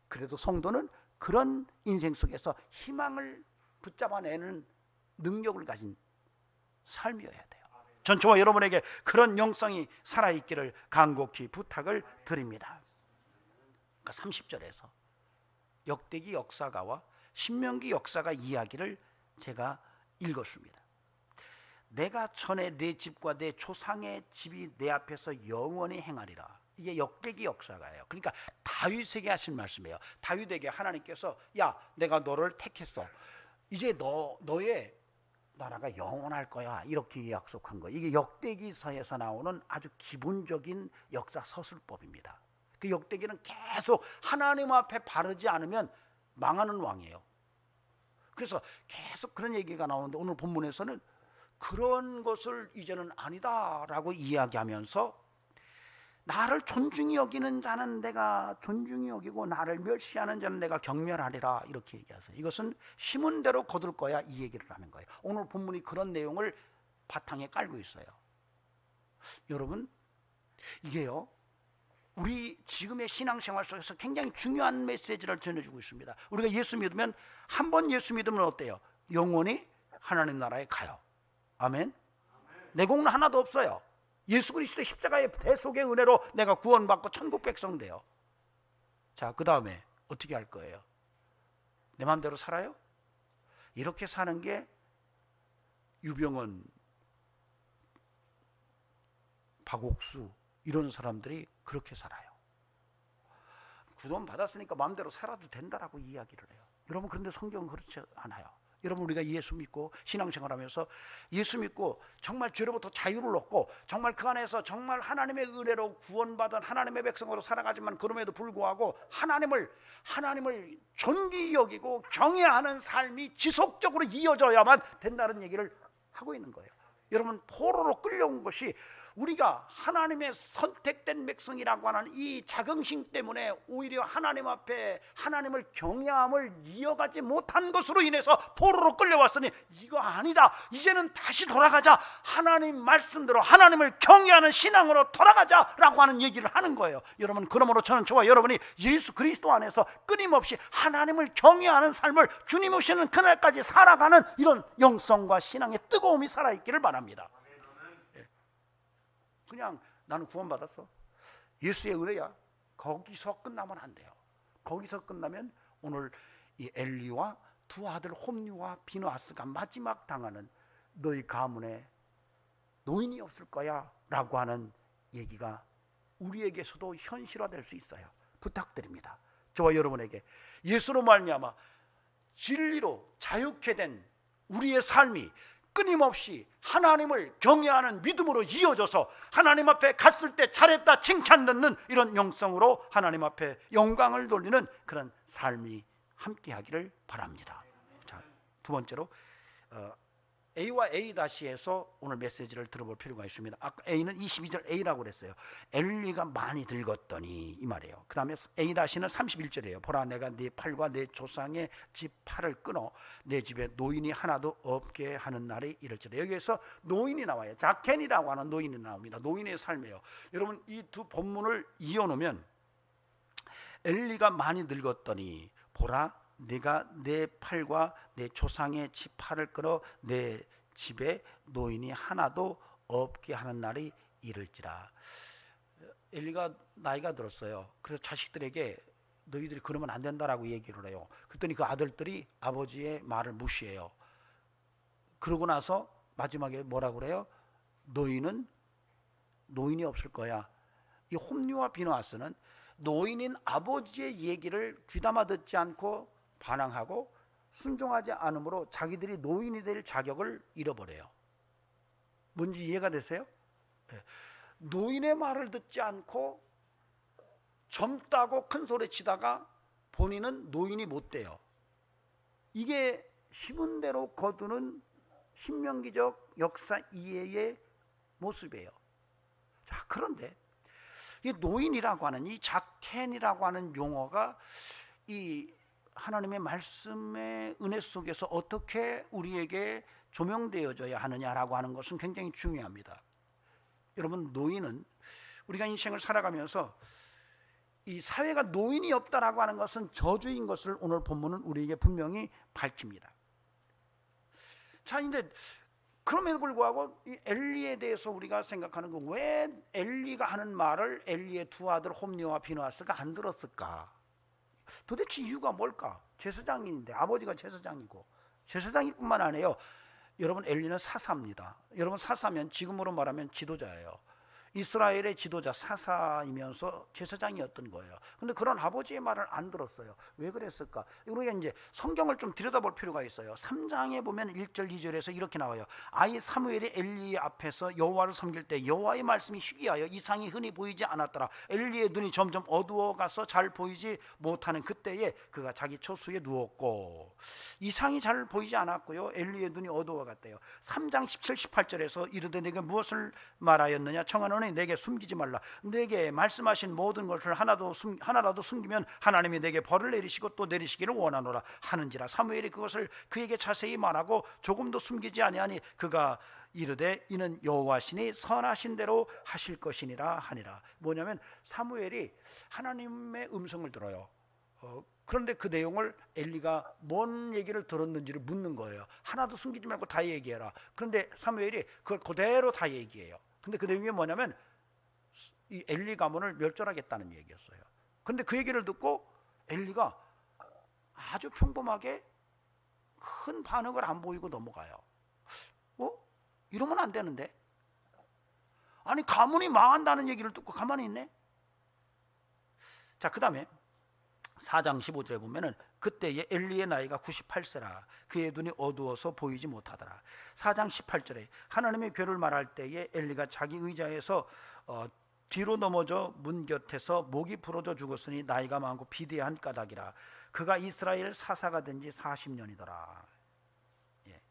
그래도 성도는 그런 인생 속에서 희망을 붙잡아내는 능력을 가진 삶이어야 돼요. 전 저와 여러분에게 그런 영성이 살아있기를 간곡히 부탁을 드립니다. 그러니까 30절에서 역대기 역사가와 신명기 역사가 이야기를 제가 읽었습니다. 내가 전에 내 집과 내 조상의 집이 내 앞에서 영원히 행하리라. 이게 역대기 역사가예요. 그러니까 다윗에게 하신 말씀이에요. 다윗에게 하나님께서 야 내가 너를 택했어. 이제 너의 나라가 영원할 거야. 이렇게 약속한 거예요. 이게 역대기서에서 나오는 아주 기본적인 역사 서술법입니다. 그 역대기는 계속 하나님 앞에 바르지 않으면 망하는 왕이에요. 그래서 계속 그런 얘기가 나오는데 오늘 본문에서는 그런 것을 이제는 아니다라고 이야기하면서 나를 존중히 여기는 자는 내가 존중히 여기고 나를 멸시하는 자는 내가 경멸하리라 이렇게 얘기하세요. 이것은 심은 대로 거둘 거야 이 얘기를 하는 거예요. 오늘 본문이 그런 내용을 바탕에 깔고 있어요. 여러분 이게요 우리 지금의 신앙생활 속에서 굉장히 중요한 메시지를 전해주고 있습니다. 우리가 예수 믿으면 한 번 예수 믿으면 어때요? 영원히 하나님 나라에 가요. 아멘. 내 공은 하나도 없어요. 예수 그리스도의 십자가의 대속의 은혜로 내가 구원받고 천국 백성 돼요. 자, 그 다음에 어떻게 할 거예요? 내 마음대로 살아요? 이렇게 사는 게 유병헌, 박옥수 이런 사람들이 그렇게 살아요. 구원 받았으니까 마음대로 살아도 된다라고 이야기를 해요. 여러분 그런데 성경은 그렇지 않아요. 여러분 우리가 예수 믿고 신앙생활하면서 예수 믿고 정말 죄로부터 자유를 얻고 정말 그 안에서 정말 하나님의 은혜로 구원받은 하나님의 백성으로 살아가지만 그럼에도 불구하고 하나님을 존귀히 여기고 경외하는 삶이 지속적으로 이어져야만 된다는 얘기를 하고 있는 거예요. 여러분 포로로 끌려온 것이 우리가 하나님의 선택된 백성이라고 하는 이 자긍심 때문에 오히려 하나님 앞에 하나님을 경외함을 이어가지 못한 것으로 인해서 포로로 끌려왔으니 이거 아니다. 이제는 다시 돌아가자. 하나님 말씀대로 하나님을 경외하는 신앙으로 돌아가자라고 하는 얘기를 하는 거예요. 여러분 그러므로 저와 여러분이 예수 그리스도 안에서 끊임없이 하나님을 경외하는 삶을 주님 오시는 그날까지 살아가는 이런 영성과 신앙의 뜨거움이 살아있기를 바랍니다. 그냥 나는 구원받았어. 예수의 은혜야. 거기서 끝나면 안 돼요. 거기서 끝나면 오늘 이 엘리와 두 아들 홈리와 비느하스가 마지막 당하는 너희 가문의 노인이 없을 거야 라고 하는 얘기가 우리에게서도 현실화될 수 있어요. 부탁드립니다. 저와 여러분에게 예수로 말미암아 진리로 자유케 된 우리의 삶이 끊임없이 하나님을 경외하는 믿음으로 이어져서 하나님 앞에 갔을 때 잘했다 칭찬 듣는 이런 영성으로 하나님 앞에 영광을 돌리는 그런 삶이 함께하기를 바랍니다. 자, 두 번째로 A와 A-에서 오늘 메시지를 들어볼 필요가 있습니다. 아까 A는 22절 A라고 그랬어요. 엘리가 많이 늙었더니 이 말이에요. 그 다음에 A-는 31절이에요. 보라 내가 네 팔과 내 조상의 집 팔을 끊어 내 집에 노인이 하나도 없게 하는 날이 이럴지라. 여기에서 노인이 나와요. 자켄이라고 하는 노인이 나옵니다. 노인의 삶이에요. 여러분 이 두 본문을 이어놓으면 엘리가 많이 늙었더니 보라 네가 내 팔과 내 조상의 집 팔을 끊어 내 집에 노인이 하나도 없게 하는 날이 이를지라. 엘리가 나이가 들었어요. 그래서 자식들에게 너희들이 그러면 안 된다라고 얘기를 해요. 그랬더니 그 아들들이 아버지의 말을 무시해요. 그러고 나서 마지막에 뭐라고 그래요? 너희는 노인이 없을 거야. 이 홈리와 비누아스는 노인인 아버지의 얘기를 귀담아 듣지 않고 반항하고 순종하지 않으므로 자기들이 노인이 될 자격을 잃어버려요. 뭔지 이해가 되세요? 네. 노인의 말을 듣지 않고 젊다고 큰 소리 치다가 본인은 노인이 못 돼요. 이게 심은 대로 거두는 신명기적 역사 이해의 모습이에요. 자, 그런데 이 노인이라고 하는 이 자켄이라고 하는 용어가 이 하나님의 말씀의 은혜 속에서 어떻게 우리에게 조명되어져야 하느냐라고 하는 것은 굉장히 중요합니다. 여러분 노인은 우리가 인생을 살아가면서 이 사회가 노인이 없다라고 하는 것은 저주인 것을 오늘 본문은 우리에게 분명히 밝힙니다. 자, 근데 그럼에도 불구하고 이 엘리에 대해서 우리가 생각하는 거 왜 엘리가 하는 말을 엘리의 두 아들 홈리와 비누아스가 안 들었을까? 도대체 이유가 뭘까? 제사장인데 아버지가 제사장이고 제사장일 뿐만 아니에요. 여러분 엘리는 사사입니다. 여러분 사사면 지금으로 말하면 지도자예요. 이스라엘의 지도자 사사이면서 제사장이었던 거예요. 근데 그런 아버지의 말을 안 들었어요. 왜 그랬을까? 우리가 이제 성경을 좀 들여다볼 필요가 있어요. 3장에 보면 1절 2절에서 이렇게 나와요. 아이 사무엘이 엘리 앞에서 여호와를 섬길 때 여호와의 말씀이 희귀하여 이상이 흔히 보이지 않았더라. 엘리의 눈이 점점 어두워가서 잘 보이지 못하는 그때에 그가 자기 처소에 누웠고 이상이 잘 보이지 않았고요. 엘리의 눈이 어두워갔대요. 3장 17, 18절에서 이르되 내게 무엇을 말하였느냐? 청하노니 내게 숨기지 말라. 내게 말씀하신 모든 것을 하나라도 숨기면 하나님이 내게 벌을 내리시고 또 내리시기를 원하노라 하는지라. 사무엘이 그것을 그에게 자세히 말하고 조금도 숨기지 아니하니 그가 이르되 이는 여호와시니 선하신 대로 하실 것이니라 하니라. 뭐냐면 사무엘이 하나님의 음성을 들어요. 그런데 그 내용을 엘리가 뭔 얘기를 들었는지를 묻는 거예요. 하나도 숨기지 말고 다 얘기해라. 그런데 사무엘이 그걸 그대로 다 얘기해요. 근데 그 내용이 뭐냐면 이 엘리 가문을 멸절하겠다는 얘기였어요. 근데 그 얘기를 듣고 엘리가 아주 평범하게 큰 반응을 안 보이고 넘어가요. 이러면 안 되는데? 아니 가문이 망한다는 얘기를 듣고 가만히 있네? 자, 그 다음에 4장 15절에 보면은 그때에 엘리의 나이가 98세라 그의 눈이 어두워서 보이지 못하더라. 4장 18절에 하나님의 괴를 말할 때에 엘리가 자기 의자에서 뒤로 넘어져 문 곁에서 목이 부러져 죽었으니 나이가 많고 비대한 까닭이라. 그가 이스라엘 사사가 된 지 40년이더라. 예.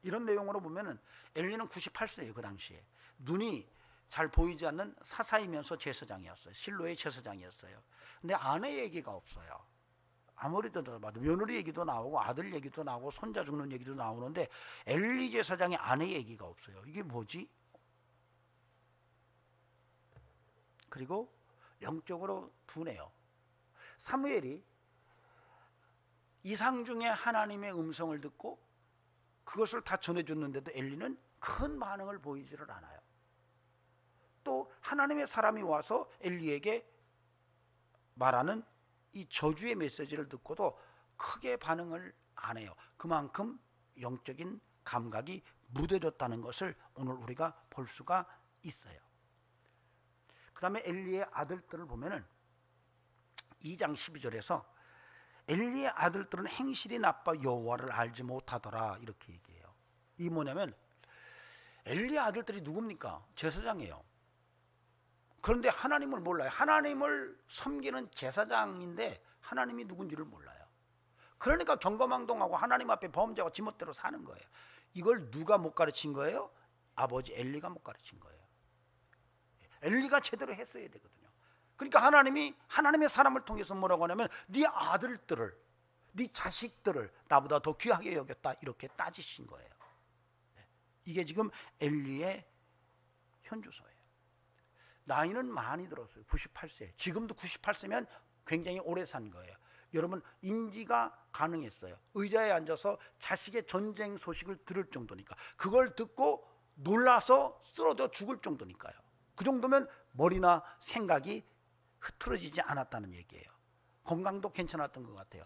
이런 내용으로 보면은 엘리는 98세예요. 그 당시에 눈이 잘 보이지 않는 사사이면서 제사장이었어요. 실로의 제사장이었어요. 근데 아내 얘기가 없어요. 아무리 들어봐도 며느리 얘기도 나오고 아들 얘기도 나오고 손자 죽는 얘기도 나오는데 엘리 제사장의 아내 얘기가 없어요. 이게 뭐지? 그리고 영적으로 둔해요. 사무엘이 이상 중에 하나님의 음성을 듣고 그것을 다 전해줬는데도 엘리는 큰 반응을 보이지를 않아요. 또 하나님의 사람이 와서 엘리에게 말하는 이 저주의 메시지를 듣고도 크게 반응을 안 해요. 그만큼 영적인 감각이 무뎌졌다는 것을 오늘 우리가 볼 수가 있어요. 그 다음에 엘리의 아들들을 보면은 2장 12절에서 엘리의 아들들은 행실이 나빠 여호와를 알지 못하더라 이렇게 얘기해요. 이게 뭐냐면 엘리의 아들들이 누굽니까? 제사장이에요. 그런데 하나님을 몰라요. 하나님을 섬기는 제사장인데 하나님이 누군지를 몰라요. 그러니까 경거망동하고 하나님 앞에 범죄하고 지멋대로 사는 거예요. 이걸 누가 못 가르친 거예요? 아버지 엘리가 못 가르친 거예요. 엘리가 제대로 했어야 되거든요. 그러니까 하나님이 하나님의 사람을 통해서 뭐라고 하냐면 네 아들들을, 네 자식들을 나보다 더 귀하게 여겼다 이렇게 따지신 거예요. 이게 지금 엘리의 현주소예요. 나이는 많이 들었어요. 98세. 지금도 98세면 굉장히 오래 산 거예요. 여러분 인지가 가능했어요. 의자에 앉아서 자식의 전쟁 소식을 들을 정도니까. 그걸 듣고 놀라서 쓰러져 죽을 정도니까요. 그 정도면 머리나 생각이 흐트러지지 않았다는 얘기예요. 건강도 괜찮았던 것 같아요.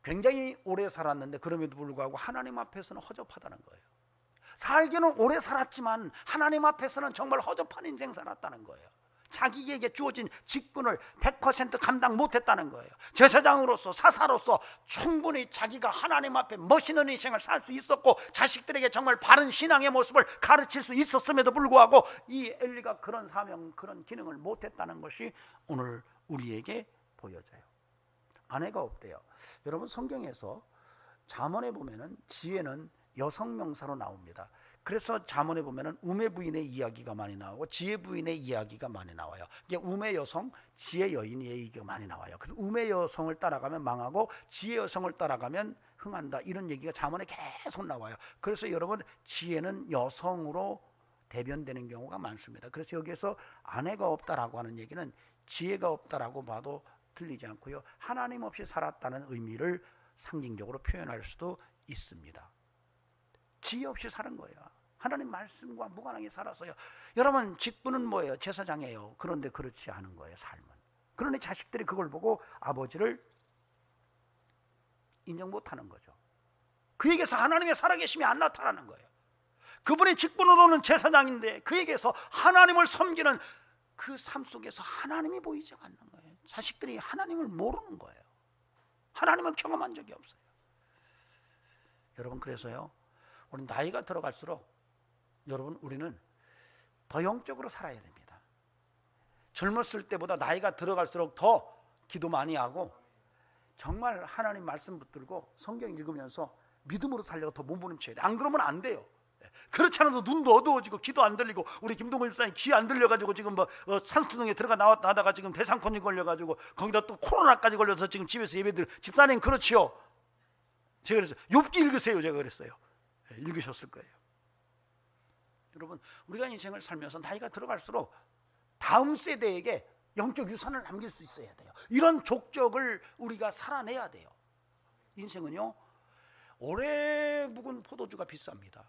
굉장히 오래 살았는데 그럼에도 불구하고 하나님 앞에서는 허접하다는 거예요. 살기는 오래 살았지만 하나님 앞에서는 정말 허접한 인생 살았다는 거예요. 자기에게 주어진 직분을 100% 감당 못했다는 거예요. 제사장으로서 사사로서 충분히 자기가 하나님 앞에 멋있는 인생을 살 수 있었고 자식들에게 정말 바른 신앙의 모습을 가르칠 수 있었음에도 불구하고 이 엘리가 그런 사명, 그런 기능을 못했다는 것이 오늘 우리에게 보여져요. 아내가 없대요. 여러분 성경에서 잠언에 보면은 지혜는 여성 명사로 나옵니다. 그래서 잠언에 보면은 우매 부인의 이야기가 많이 나오고 지혜 부인의 이야기가 많이 나와요. 이게 우매 여성, 지혜 여인의 얘기가 많이 나와요. 그래서 우매 여성을 따라가면 망하고 지혜 여성을 따라가면 흥한다 이런 얘기가 잠언에 계속 나와요. 그래서 여러분 지혜는 여성으로 대변되는 경우가 많습니다. 그래서 여기에서 아내가 없다라고 하는 얘기는 지혜가 없다라고 봐도 틀리지 않고요. 하나님 없이 살았다는 의미를 상징적으로 표현할 수도 있습니다. 지혜 없이 사는 거예요. 하나님 말씀과 무관하게 살았어요. 여러분 직분은 뭐예요? 제사장이에요. 그런데 그렇지 않은 거예요. 삶은. 그러니 자식들이 그걸 보고 아버지를 인정 못하는 거죠. 그에게서 하나님의 살아계심이 안 나타나는 거예요. 그분의 직분으로는 제사장인데 그에게서 하나님을 섬기는 그 삶 속에서 하나님이 보이지 않는 거예요. 자식들이 하나님을 모르는 거예요. 하나님을 경험한 적이 없어요. 여러분 그래서요 우리 나이가 들어갈수록 여러분 우리는 더 영적으로 살아야 됩니다. 젊었을 때보다 나이가 들어갈수록 더 기도 많이 하고 정말 하나님 말씀 붙들고 성경 읽으면서 믿음으로 살려고 더 몸부림쳐야 돼. 안 그러면 안 돼요. 그렇지 않아도 눈도 어두워지고 귀도 안 들리고 우리 김동근 집사님 귀 안 들려가지고 지금 산수동에 들어가 나왔다 하다가 지금 대상권이 걸려가지고 거기다 또 코로나까지 걸려서 지금 집에서 예배드려. 집사님 그렇지요. 제가 그랬어요. 욥기 읽으세요. 제가 그랬어요. 읽으셨을 거예요. 여러분 우리가 인생을 살면서 나이가 들어갈수록 다음 세대에게 영적 유산을 남길 수 있어야 돼요. 이런 족적을 우리가 살아내야 돼요. 인생은요 오래 묵은 포도주가 비쌉니다.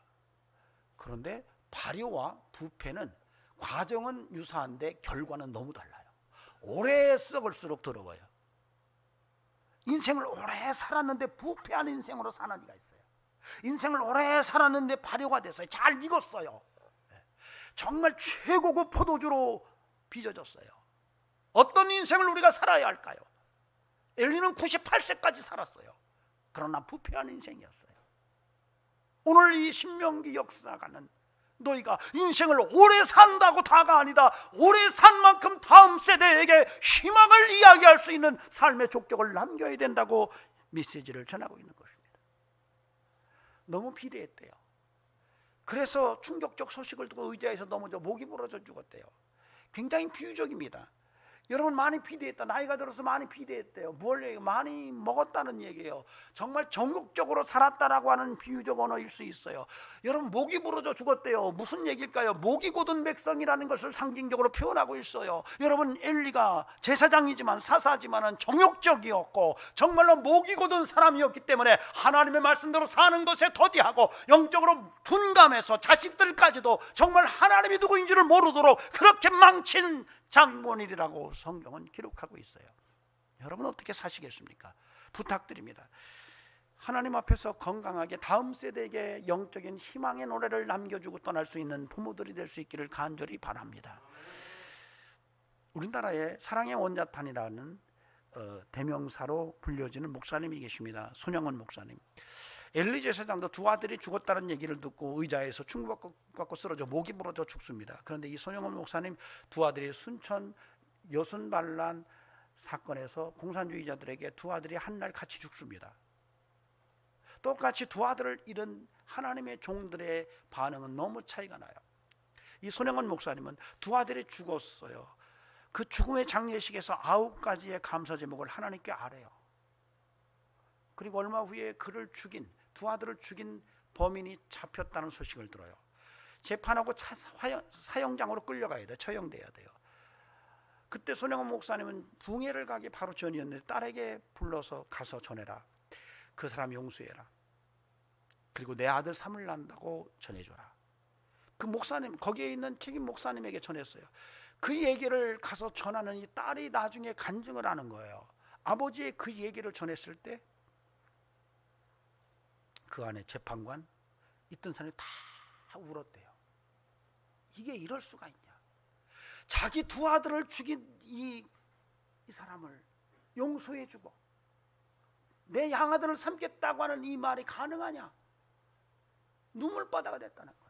그런데 발효와 부패는 과정은 유사한데 결과는 너무 달라요. 오래 썩을수록 더러워요. 인생을 오래 살았는데 부패한 인생으로 사는 이가 있어요. 인생을 오래 살았는데 발효가 됐어요. 잘 익었어요. 정말 최고급 포도주로 빚어졌어요. 어떤 인생을 우리가 살아야 할까요? 엘리는 98세까지 살았어요. 그러나 부패한 인생이었어요. 오늘 이 신명기 역사가는 너희가 인생을 오래 산다고 다가 아니다. 오래 산 만큼 다음 세대에게 희망을 이야기할 수 있는 삶의 족적을 남겨야 된다고 메시지를 전하고 있는 것입니다. 너무 비대했대요. 그래서 충격적 소식을 듣고 의자에서 넘어져 목이 부러져 죽었대요. 굉장히 비유적입니다. 여러분 많이 비대했다. 나이가 들어서 많이 비대했대요. 뭘 얘기해요? 많이 먹었다는 얘기예요. 정말 정욕적으로 살았다라고 하는 비유적 언어일 수 있어요. 여러분 목이 부러져 죽었대요. 무슨 얘기일까요? 목이 곧은 백성이라는 것을 상징적으로 표현하고 있어요. 여러분 엘리가 제사장이지만 사사지만은 정욕적이었고 정말로 목이 곧은 사람이었기 때문에 하나님의 말씀대로 사는 것에 더디하고 영적으로 둔감해서 자식들까지도 정말 하나님이 누구인지를 모르도록 그렇게 망친 장본일이라고 성경은 기록하고 있어요. 여러분 어떻게 사시겠습니까? 부탁드립니다. 하나님 앞에서 건강하게 다음 세대에게 영적인 희망의 노래를 남겨주고 떠날 수 있는 부모들이 될 수 있기를 간절히 바랍니다. 우리나라에 사랑의 원자탄이라는 대명사로 불려지는 목사님이 계십니다. 손영원 목사님. 엘리 제사장도 두 아들이 죽었다는 얘기를 듣고 의자에서 충격받고 쓰러져 목이 부러져 죽습니다. 그런데 이 손영원 목사님 두 아들이 순천 여순반란 사건에서 공산주의자들에게 두 아들이 한날 같이 죽습니다. 똑같이 두 아들을 잃은 하나님의 종들의 반응은 너무 차이가 나요. 이 손영원 목사님은 두 아들이 죽었어요. 그 죽음의 장례식에서 9가지의 감사 제목을 하나님께 아뢰요. 그리고 얼마 후에 그를 죽인, 두 아들을 죽인 범인이 잡혔다는 소식을 들어요. 재판하고 사형장으로 끌려가야 돼요. 처형돼야 돼요. 그때 손영원 목사님은 붕해를 가기 바로 전이었는데 딸에게 불러서 가서 전해라. 그 사람 용서해라. 그리고 내 아들 삼을 난다고 전해줘라. 그 목사님, 거기에 있는 책임 목사님에게 전했어요. 그 얘기를 가서 전하는 이 딸이 나중에 간증을 하는 거예요. 아버지의 그 얘기를 전했을 때 그 안에 재판관 있던 사람이 다 울었대요. 이게 이럴 수가 있냐. 자기 두 아들을 죽인 이 사람을 용서해주고 내 양아들을 삼겠다고 하는 이 말이 가능하냐. 눈물바다가 됐다는 거예요.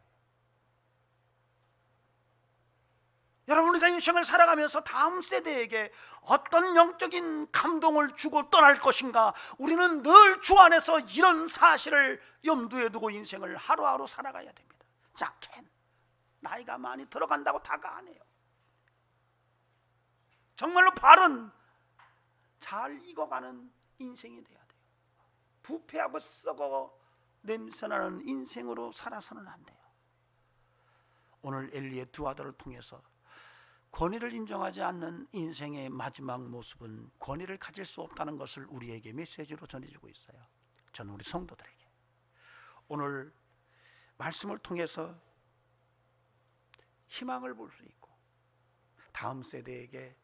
여러분, 우리가 인생을 살아가면서 다음 세대에게 어떤 영적인 감동을 주고 떠날 것인가, 우리는 늘 주 안에서 이런 사실을 염두에 두고 인생을 하루하루 살아가야 됩니다. 자, 캔 나이가 많이 들어간다고 다가 안 해요. 정말로 바른 잘 익어가는 인생이 돼야 돼요. 부패하고 썩어 냄새나는 인생으로 살아서는 안 돼요. 오늘 엘리의 두 아들을 통해서 권위를 인정하지 않는 인생의 마지막 모습은 권위를 가질 수 없다는 것을 우리에게 메시지로 전해주고 있어요. 저는 우리 성도들에게 오늘 말씀을 통해서 희망을 볼 수 있고 다음 세대에게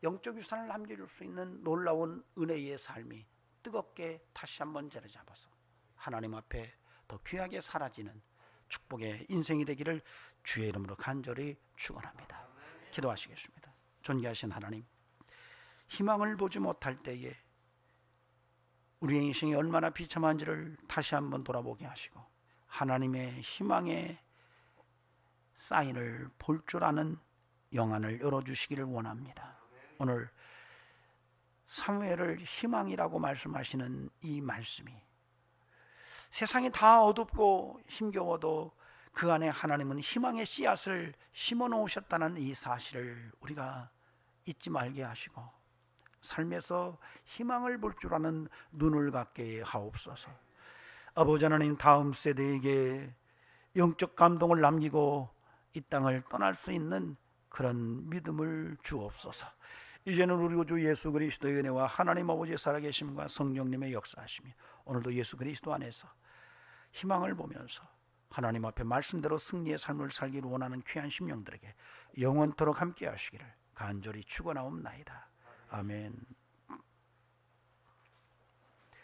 영적 유산을 남겨줄 수 있는 놀라운 은혜의 삶이 뜨겁게 다시 한번 자리 잡아서 하나님 앞에 더 귀하게 사라지는 축복의 인생이 되기를 주의 이름으로 간절히 축원합니다. 기도하시겠습니다. 존귀하신 하나님, 희망을 보지 못할 때에 우리의 인생이 얼마나 비참한지를 다시 한번 돌아보게 하시고 하나님의 희망의 사인을 볼 줄 아는 영안을 열어주시기를 원합니다. 오늘 사무엘을 희망이라고 말씀하시는 이 말씀이 세상이 다 어둡고 힘겨워도 그 안에 하나님은 희망의 씨앗을 심어 놓으셨다는 이 사실을 우리가 잊지 말게 하시고 삶에서 희망을 볼 줄 아는 눈을 갖게 하옵소서. 아버지 하나님, 다음 세대에게 영적 감동을 남기고 이 땅을 떠날 수 있는 그런 믿음을 주옵소서. 이제는 우리 구주 예수 그리스도의 은혜와 하나님 아버지의 살아계심과 성령님의 역사하심이 오늘도 예수 그리스도 안에서 희망을 보면서 하나님 앞에 말씀대로 승리의 삶을 살기를 원하는 귀한 심령들에게 영원토록 함께 하시기를 간절히 축원하옵나이다. 아멘.